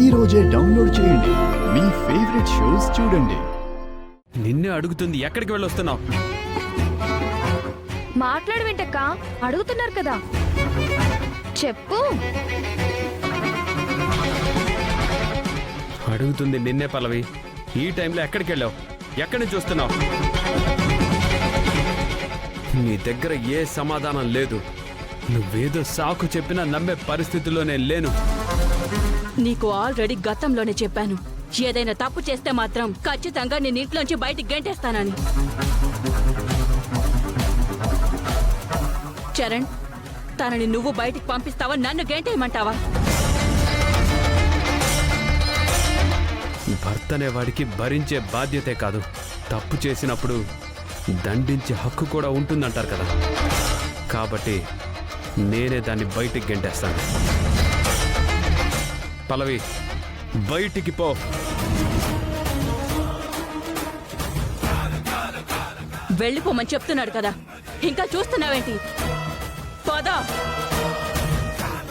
ఈ రోజే డౌన్లోడ్ చేయండి. మీ ఫేవరెట్ షోస్ చూడండి. నిన్నే అడుగుతుంది, ఎక్కడికి వెళ్ళొస్తున్నావు? మాట్లాడు వెంటక్క, అడుగుతున్నారు కదా, చెప్పు. అడుగుతుంది నిన్నే పల్లవి. ఈ టైంలో ఎక్కడికి వెళ్ళావు? ఎక్కడి నుంచి వస్తున్నావు? నీ దగ్గర ఏ సమాధానం లేదు. నువ్వేదో సాకు చెప్పినా నమ్మే పరిస్థితుల్లో నేను లేను. నీకు ఆల్రెడీ గతంలోనే చెప్పాను, ఏదైనా తప్పు చేస్తే మాత్రం ఖచ్చితంగా నేను ఇంట్లోంచి బయటికి గెంటేస్తానని. చరణ్, తనని నువ్వు బయటికి పంపిస్తావా, నన్ను గెంటేయమంటావా? భర్తనే వాడికి భరించే బాధ్యతే కాదు, తప్పు చేసినప్పుడు దండించే హక్కు కూడా ఉంటుందంటారు కదా. కాబట్టి నేనే దాన్ని బయటికి గెంటేస్తాను. పల్లవి, బయటికి పో. వెళ్ళిపోమని చెప్తున్నాడు కదా, ఇంకా చూస్తున్నావేంటి? పద.